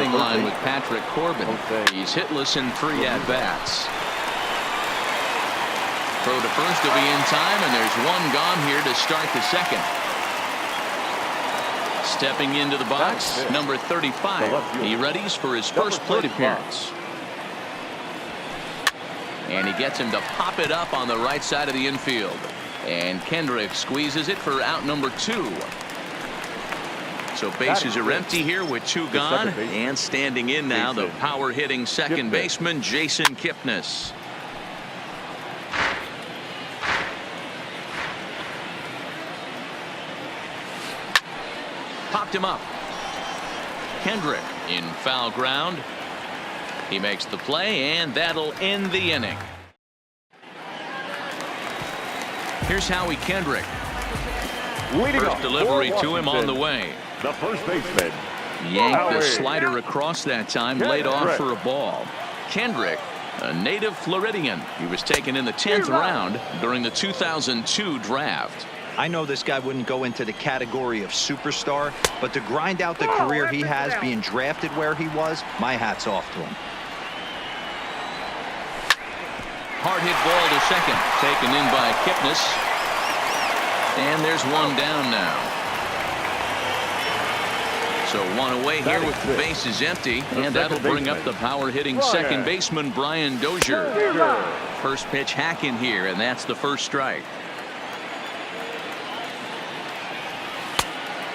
batting line with Patrick Corbin. He's hitless in 3 at-bats. Throw to first will be in time, and there's one gone here to start the second. Stepping into the box, number 35. He readies for his first plate appearance. And he gets him to pop it up on the right side of the infield. And Kendrick squeezes it for out number 2. So bases are empty here with 2 gone. And standing in now, the power-hitting second baseman, Jason Kipnis. Popped him up. Kendrick in foul ground. He makes the play, and that'll end the inning. Here's Howie Kendrick. First delivery to him on the way. The first baseman. Yanked the slider across that time, laid off for a ball. Kendrick, a native Floridian. He was taken in the 10th round during the 2002 draft. I know this guy wouldn't go into the category of superstar, but to grind out the career he has being drafted where he was, my hat's off to him. Hard hit ball to second, taken in by Kipnis. And there's one down now. So one away here with the bases empty, and that'll bring up the power-hitting second baseman, Brian Dozier. First pitch hack in here, and that's the first strike.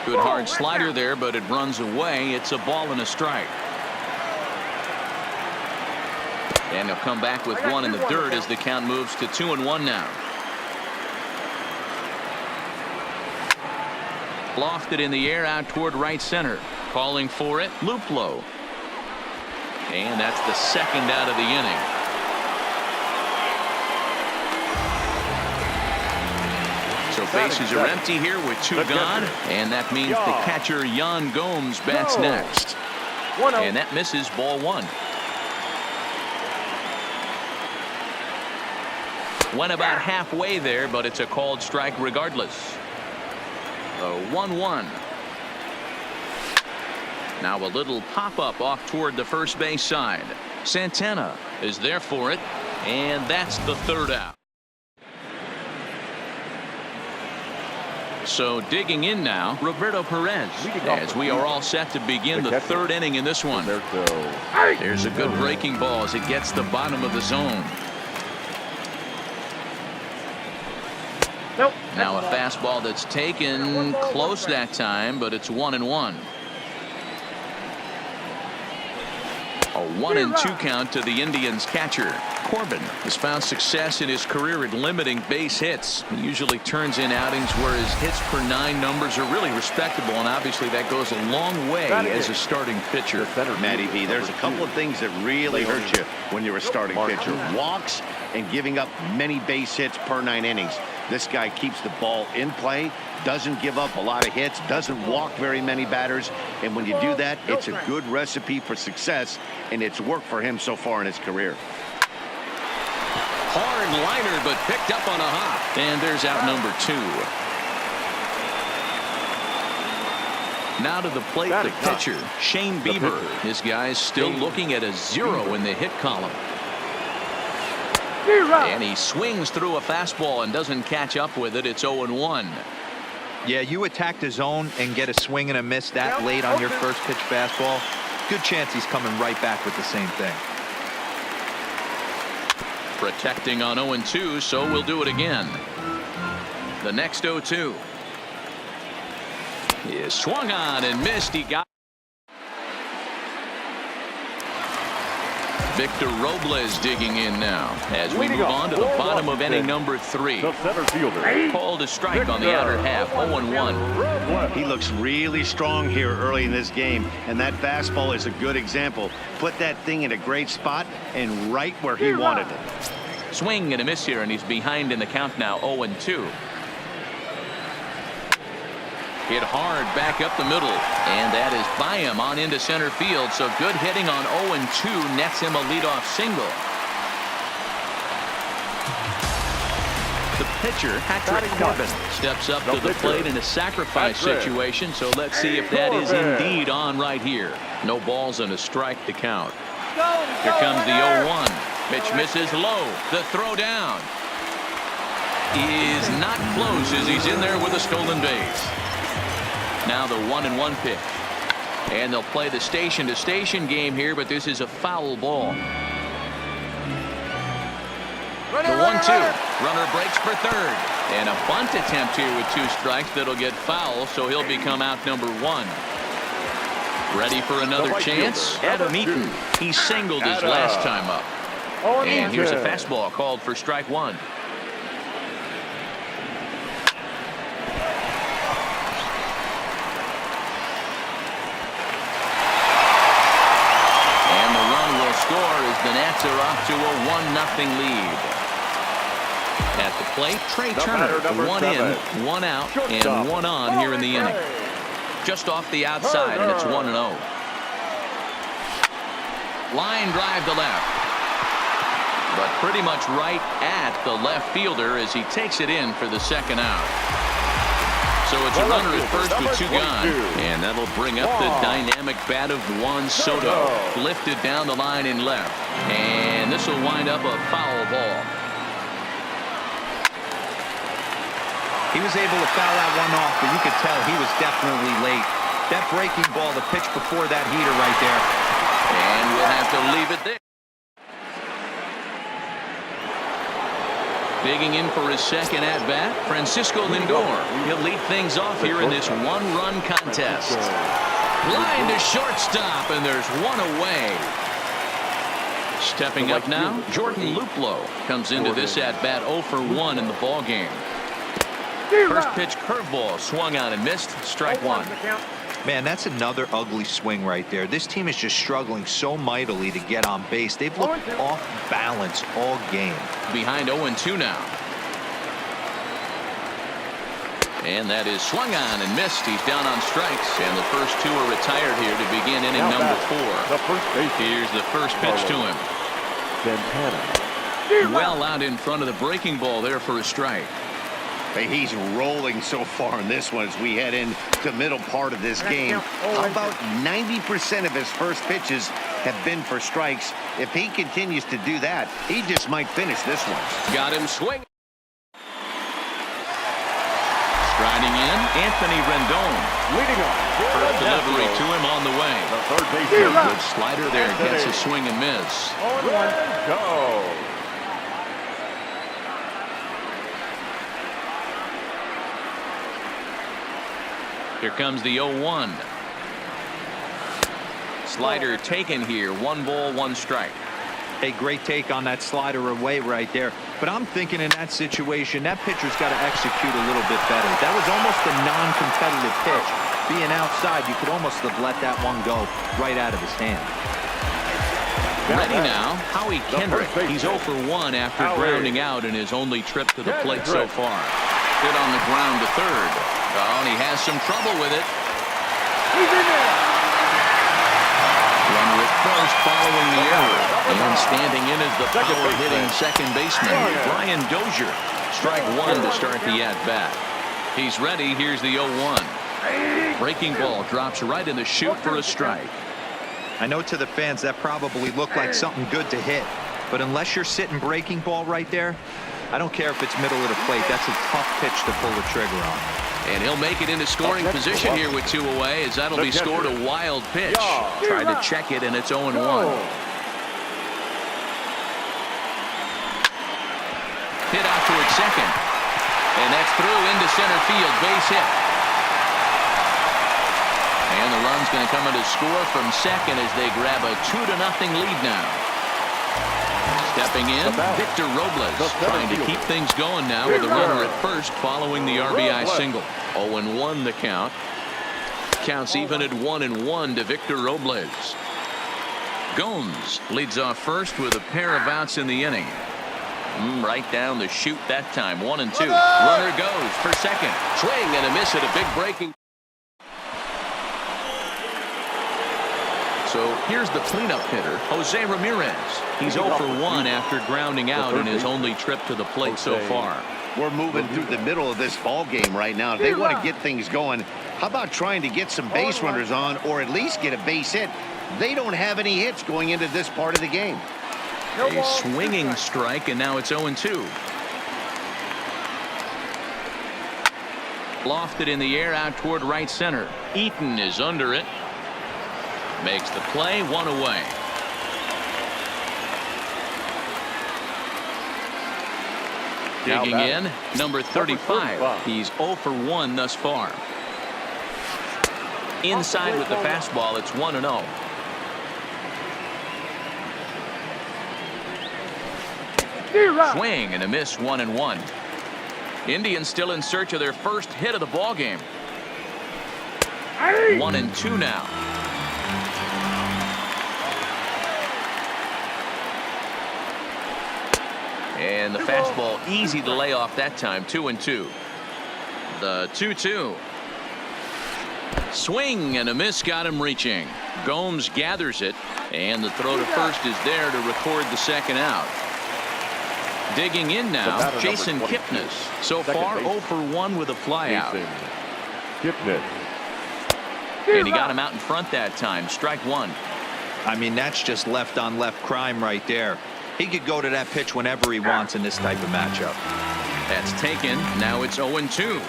Good hard slider there, but it runs away. It's a ball and a strike. And he'll come back with one in the dirt as the count moves to 2-1 now. Lofted in the air out toward right center. Calling for it, Luplow. And that's the second out of the inning. So bases are empty here with 2 gone, and that means the catcher Yan Gomes bats next. And that misses, ball 1. Went about halfway there, but it's a called strike regardless. A 1-1. Now a little pop-up off toward the first base side. Santana is there for it, and that's the third out. So digging in now, Roberto Perez, as we are all set to begin the third inning in this one. There's a good breaking ball as it gets the bottom of the zone. Now a fastball that's taken close that time, but it's 1-1. A 1-2 count to the Indians catcher. Corbin has found success in his career at limiting base hits. He usually turns in outings where his hits per 9 numbers are really respectable, and obviously that goes a long way as a starting pitcher. Matty V, there's a couple of things that really hurt you when you're a starting pitcher. Walks and giving up many base hits per 9 innings. This guy keeps the ball in play, doesn't give up a lot of hits, doesn't walk very many batters, and when you do that, it's a good recipe for success, and it's worked for him so far in his career. Hard liner, but picked up on a hop. And there's out number 2. Now to the plate, the pitcher, Shane Bieber. His guy's still looking at a 0 in the hit column. And he swings through a fastball and doesn't catch up with it. It's 0-1. Yeah, you attack the zone and get a swing and a miss that late on your first pitch fastball. Good chance he's coming right back with the same thing. Protecting on 0-2, so we'll do it again. The next 0-2 is swung on and missed. He got Victor Robles digging in now as we move on to the bottom of inning number 3. Called a strike on the outer half. 0-1. He looks really strong here early in this game, and that fastball is a good example. Put that thing in a great spot and right where he wanted it. Swing and a miss here, and he's behind in the count now. 0-2. Hit hard back up the middle, and that is by him on into center field. So good hitting on 0-2 nets him a leadoff single. The pitcher, Patrick Corbin, steps up to the plate in a sacrifice situation, so let's see if that is indeed on right here. No balls and a strike to count. Here comes the 0-1. Pitch misses low. The throw down is not close as he's in there with a stolen base. Now the 1-1 pitch. And they'll play the station-to-station game here, but this is a foul ball. The 1-2. Runner breaks for third. And a bunt attempt here with 2 strikes that'll get foul, so he'll become out number 1. Ready for another chance? Adam Eaton. He singled his last time up. And here's a fastball called for strike 1. Score as the Nats are off to a 1-0 lead. At the plate, Trey Turner, 1 in, 1 out, and 1 on here in the inning. Just off the outside, and it's 1-0. Line drive to left. But pretty much right at the left fielder as he takes it in for the second out. So it's a runner at first with 2 gone, and that'll bring up the dynamic bat of Juan Soto. Lifted down the line in left, and this will wind up a foul ball. He was able to foul that one off, but you could tell he was definitely late. That breaking ball, the pitch before that heater right there. And we'll have to leave it there. Digging in for his second at-bat, Francisco Lindor. He'll lead things off here in this 1-run contest. Line to shortstop, and there's 1 away. Stepping up now, Jordan Luplow comes into this at-bat 0 for 1 in the ballgame. First pitch curveball swung on and missed. Strike 1. Man, that's another ugly swing right there. This team is just struggling so mightily to get on base. They've looked off balance all game. Behind 0-2 now. And that is swung on and missed. He's down on strikes, and the first 2 are retired here to begin inning number 4. Here's the first pitch to him. Well out in front of the breaking ball there for a strike. He's rolling so far in this one as we head into the middle part of this game. About 90% of his first pitches have been for strikes. If he continues to do that, he just might finish this one. Got him swinging. Striding in, Anthony Rendon. Leading off. First delivery to him on the way. The third baseman. Good slider there. Gets a swing and miss. 0-1. Go. Here comes the 0-1. Slider taken here. 1 ball, 1 strike. A great take on that slider away right there. But I'm thinking in that situation, that pitcher's got to execute a little bit better. That was almost a non-competitive pitch. Being outside, you could almost have let that one go right out of his hand. Ready now, Howie Kendrick. He's 0 for 1 after grounding out in his only trip to the plate so far. Hit on the ground to third. Oh, and he has some trouble with it. He's in there. Runner at first following the error. And standing in is the power-hitting second baseman, Brian Dozier. Strike 1 to start the at-bat. He's ready. Here's the 0-1. Breaking ball drops right in the chute for a strike. I know to the fans that probably looked like something good to hit. But unless you're sitting breaking ball right there, I don't care if it's middle of the plate. That's a tough pitch to pull the trigger on. And he'll make it into scoring position here with 2 away, as that'll be scored a wild pitch. Tried to check it, and it's 0-1. Hit out towards second. And that's through into center field. Base hit. And the run's going to come in to score from second as they grab a 2-0 lead now. Stepping in, Victor Robles trying to keep things going now with a runner at first following the RBI single. 0-1 the count. Counts even at 1-1 to Victor Robles. Gomes leads off first with a pair of outs in the inning. Right down the chute that time. 1-2. Runner goes for second. Swing and a miss at a big breaking. So here's the cleanup hitter, Jose Ramirez. He's 0 for 1 after grounding out in his only trip to the plate so far. We're moving through the middle of this ball game right now. If they want to get things going, how about trying to get some base runners on or at least get a base hit? They don't have any hits going into this part of the game. A swinging strike, and now it's 0-2. Lofted in the air out toward right center. Eaton is under it. Makes the play, 1 away. Digging in, number 35. He's 0 for 1 thus far. Inside with the fastball, it's 1-0. Swing and a miss, 1-1. Indians still in search of their first hit of the ball game. 1-2 now. And the fastball easy to lay off that time. 2-2. The 2-2. Swing and a miss got him reaching. Gomes gathers it, and the throw to first is there to record the second out. Digging in now, Jason Kipnis. So far 0 for 1 with a flyout. And he got him out in front that time. Strike 1. I mean, that's just left on left crime right there. He could go to that pitch whenever he wants in this type of matchup. That's taken. Now it's 0-2.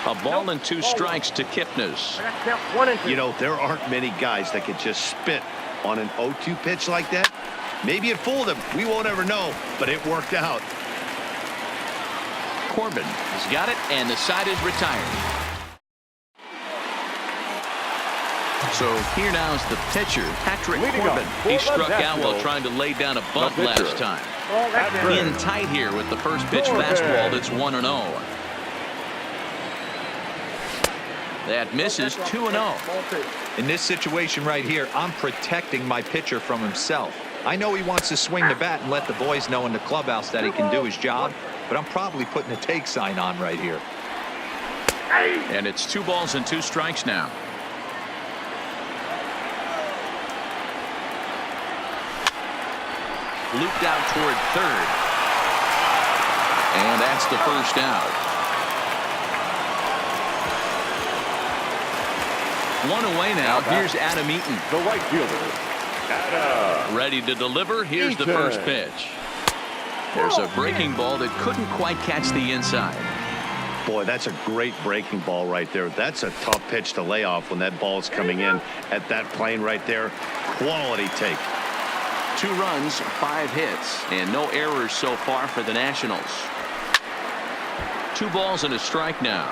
A ball and 2 strikes to Kipnis. You know, there aren't many guys that could just spit on an 0-2 pitch like that. Maybe it fooled him. We won't ever know, but it worked out. Corbin has got it, and the side is retired. So here now is the pitcher, Patrick Corbin. He struck out while trying to lay down a bunt last time. In tight here with the first pitch fastball that's 1-0. That misses, 2-0. In this situation right here, I'm protecting my pitcher from himself. I know he wants to swing the bat and let the boys know in the clubhouse that he can do his job, but I'm probably putting a take sign on right here. And it's 2 balls and 2 strikes now. Looped out toward third. And that's the first out. 1 away now. Here's Adam Eaton. The right fielder, Adam. Ready to deliver. Here's the first pitch. There's a breaking ball that couldn't quite catch the inside. Boy, that's a great breaking ball right there. That's a tough pitch to lay off when that ball is coming in at that plane right there. Quality take. 2 runs, 5 hits, and no errors so far for the Nationals. 2 balls and a strike now.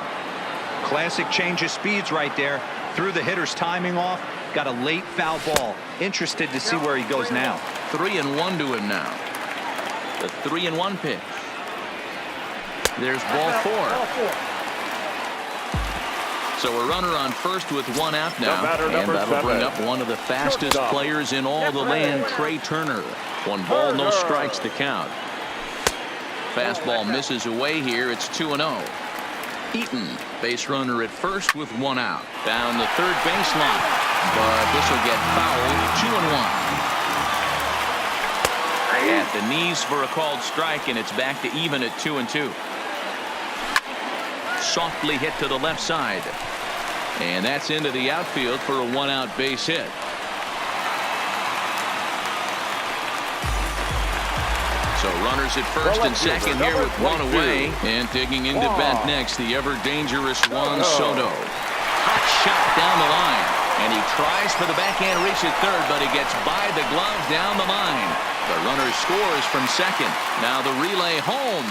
Classic change of speeds right there. Threw the hitter's timing off. Got a late foul ball. Interested to see where he goes now. 3-1 to him now. The 3-1 pitch. There's ball 4. So a runner on first with 1 out now, and that'll bring up one of the fastest players in all the land, Trey Turner. 1 ball, no strikes to count. Fastball misses away here. It's 2-0. Eaton, base runner at first with 1 out. Down the third baseline, but this will get fouled. 2-1. At the knees for a called strike, and it's back to even at 2-2. Softly hit to the left side, and that's into the outfield for a 1-out base hit. So runners at first and second here with 1 away, and digging into bat next, the ever dangerous Juan Soto. Hot shot down the line, and he tries for the backhand reach at third, but he gets by the glove down the line. The runner scores from second. Now the relay home.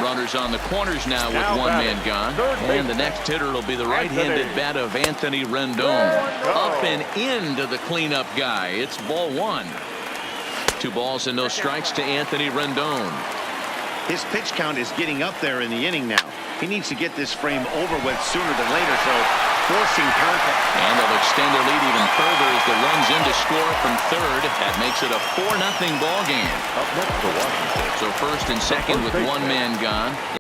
Runners on the corners now with 1 man gone. And the next hitter will be the right-handed bat of Anthony Rendon. Up and into the cleanup guy. It's ball 1. 2 balls and no strikes to Anthony Rendon. His pitch count is getting up there in the inning now. He needs to get this frame over with sooner than later, so forcing contact. And they'll extend their lead even further as the runs in to score from third. That makes it a 4-0 ball game. Up next to Washington. So first and second with 1 man gone.